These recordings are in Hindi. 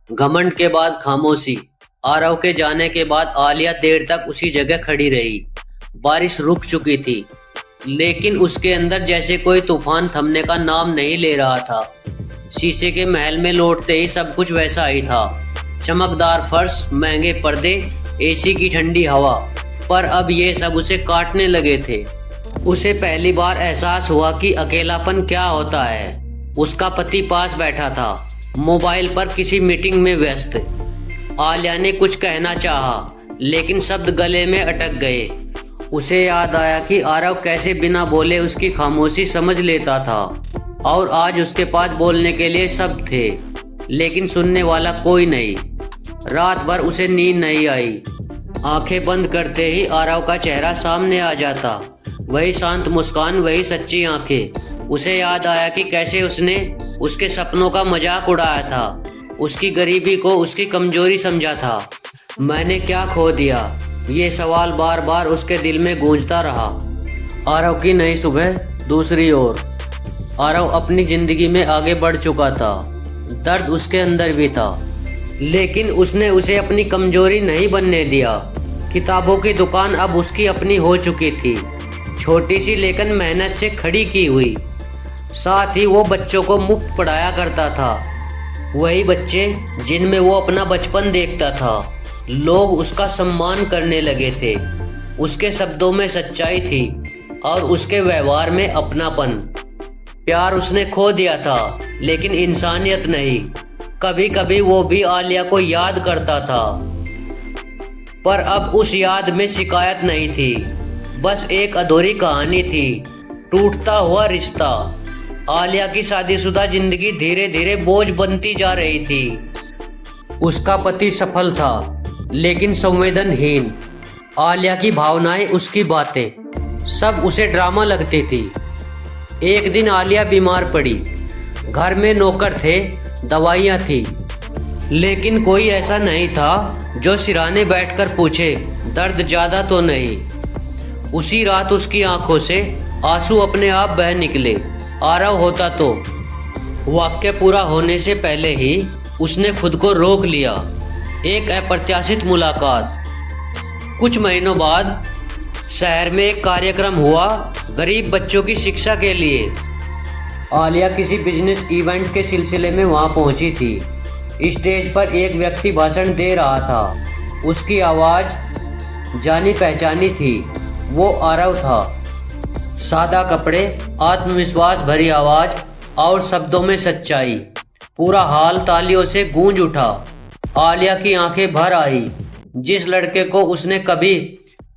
घमंड के बाद खामोशी। आरव के जाने के बाद आलिया देर तक उसी जगह खड़ी रही। बारिश रुक चुकी थी, लेकिन उसके अंदर जैसे कोई तूफान थमने का नाम नहीं ले रहा था। शीशे के महल में लौटते ही सब कुछ वैसा ही था। चमकदार फर्श, महंगे पर्दे, एसी की ठंडी हवा। पर अब ये सब उसे काटने लगे थे। उसे पहली बार एहसास हुआ कि अकेलापन क्या होता है। उसका पति पास बैठा था, मोबाइल पर किसी मीटिंग में व्यस्त। आलिया ने कुछ कहना चाहा, लेकिन शब्द गले में अटक गए। उसे याद आया कि आरव कैसे बिना बोले उसकी खामोशी समझ लेता था, और आज उसके पास बोलने के लिए शब्द थे, लेकिन सुनने वाला कोई नहीं। रात भर उसे नींद नहीं आई। आंखें बंद करते ही आरव का चेहरा सामने आ जाता। वही शांत मुस्कान, वही सच्ची आंखें। उसे याद आया कि कैसे उसने उसके सपनों का मजाक उड़ाया था, उसकी गरीबी को उसकी कमजोरी समझा था। मैंने क्या खो दिया? ये सवाल बार बार उसके दिल में गूंजता रहा। आरव की नई सुबह। दूसरी ओर आरव अपनी जिंदगी में आगे बढ़ चुका था। दर्द उसके अंदर भी था, लेकिन उसने उसे अपनी कमजोरी नहीं बनने दिया। किताबों की दुकान अब उसकी अपनी हो चुकी थी, छोटी सी लेकिन मेहनत से खड़ी की हुई। साथ ही वो बच्चों को मुफ्त पढ़ाया करता था, वही बच्चे जिनमें वो अपना बचपन देखता था। लोग उसका सम्मान करने लगे थे। उसके शब्दों में सच्चाई थी और उसके व्यवहार में अपनापन। प्यार उसने खो दिया था, लेकिन इंसानियत नहीं। कभी कभी वो भी आलिया को याद करता था, पर अब उस याद में शिकायत नहीं थी, बस एक अधूरी कहानी थी, टूटता हुआ रिश्ता। आलिया की शादीशुदा जिंदगी धीरे धीरे बोझ बनती जा रही थी। उसका पति सफल था, लेकिन संवेदनहीन। आलिया की भावनाएं, उसकी बातें, सब उसे ड्रामा लगती थी। एक दिन आलिया बीमार पड़ी। घर में नौकर थे, दवाइयाँ थी, लेकिन कोई ऐसा नहीं था जो सिरहाने बैठकर पूछे, दर्द ज़्यादा तो नहीं। उसी रात उसकी आंखों से आंसू अपने आप बह निकले। आरव होता तो वाक्य पूरा होने से पहले ही उसने खुद को रोक लिया। एक अप्रत्याशित मुलाकात। कुछ महीनों बाद शहर में एक कार्यक्रम हुआ, गरीब बच्चों की शिक्षा के लिए। आलिया किसी बिजनेस इवेंट के सिलसिले में वहां पहुंची थी। स्टेज पर एक व्यक्ति भाषण दे रहा था। उसकी आवाज़ जानी पहचानी थी। वो आरव था। सादा कपड़े, आत्मविश्वास भरी आवाज़ और शब्दों में सच्चाई। पूरा हाल तालियों से गूंज उठा। आलिया की आंखें भर आई। जिस लड़के को उसने कभी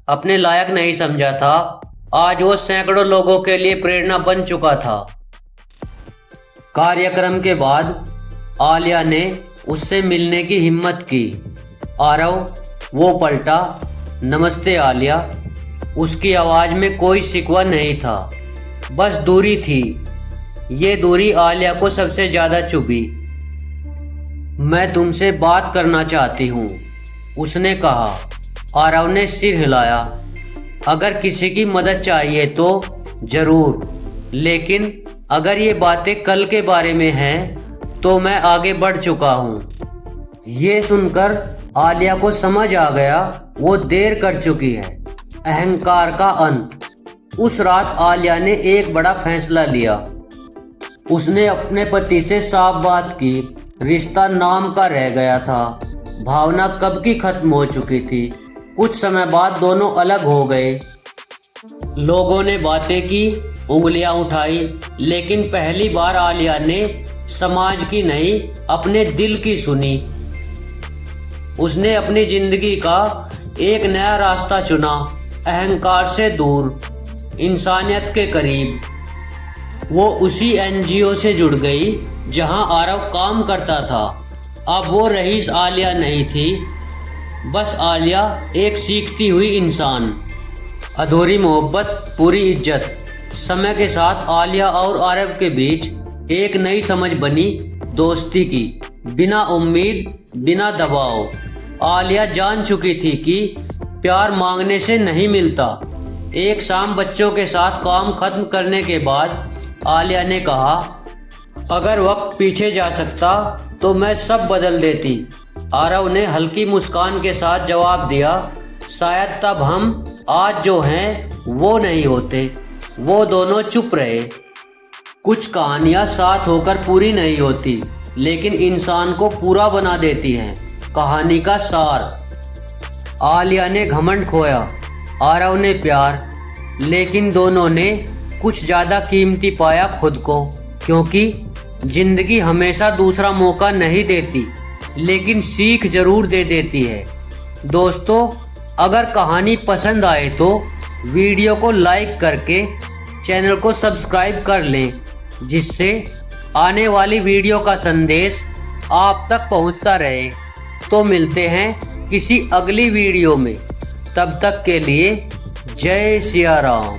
अपने लायक नहीं समझा था, आज वो सैकड़ों लोगों के लिए प्रेरणा बन चुका था। कार्यक्रम के बाद आलिया ने उससे मिलने की हिम्मत की। आरव, वो पलटा। नमस्ते आलिया। उसकी आवाज़ में कोई शिकवा नहीं था, बस दूरी थी। ये दूरी आलिया को सबसे ज़्यादा चुभी। मैं तुमसे बात करना चाहती हूँ, उसने कहा। आरव ने सिर हिलाया। अगर किसी की मदद चाहिए तो ज़रूर, लेकिन अगर ये बातें कल के बारे में हैं तो मैं आगे बढ़ चुका हूँ। ये सुनकर आलिया को समझ आ गया वो देर कर चुकी है। अहंकार का अंत। उस रात आलिया ने एक बड़ा फैसला लिया। उसने अपने पति से साफ बात की। रिश्ता नाम का रह गया था, भावना कब की खत्म हो चुकी थी। कुछ समय बाद दोनों अलग हो गए। लोगों ने बातें की, उंगलियां उठाई, लेकिन पहली बार आलिया ने समाज की नहीं, अपने दिल की सुनी। उसने अपनी जिंदगी का एक नया रास्ता चुना, अहंकार से दूर, इंसानियत के करीब। वो उसी एनजीओ से जुड़ गई जहां आरव काम करता था। अब वो रईस आलिया नहीं थी, बस आलिया एक सीखती हुई इंसान। अधूरी मोहब्बत, पूरी इज्जत। समय के साथ आलिया और आरव के बीच एक नई समझ बनी, दोस्ती की, बिना उम्मीद, बिना दबाव। आलिया जान चुकी थी कि प्यार मांगने से नहीं मिलता। एक शाम बच्चों के साथ काम खत्म करने के बाद आलिया ने कहा, अगर वक्त पीछे जा सकता तो मैं सब बदल देती। आरव ने हल्की मुस्कान के साथ जवाब दिया, शायद तब हम आज जो हैं वो नहीं होते। वो दोनों चुप रहे। कुछ कहानियां साथ होकर पूरी नहीं होती, लेकिन इंसान को पूरा बना देती हैं। कहानी का सार। आलिया ने घमंड खोया, आरव ने प्यार, लेकिन दोनों ने कुछ ज़्यादा कीमती पाया खुद को, क्योंकि जिंदगी हमेशा दूसरा मौका नहीं देती, लेकिन सीख जरूर दे देती है। दोस्तों, अगर कहानी पसंद आए तो वीडियो को लाइक करके चैनल को सब्सक्राइब कर लें, जिससे आने वाली वीडियो का संदेश आप तक पहुंचता रहे। तो मिलते हैं किसी अगली वीडियो में, तब तक के लिए जय सिया राम।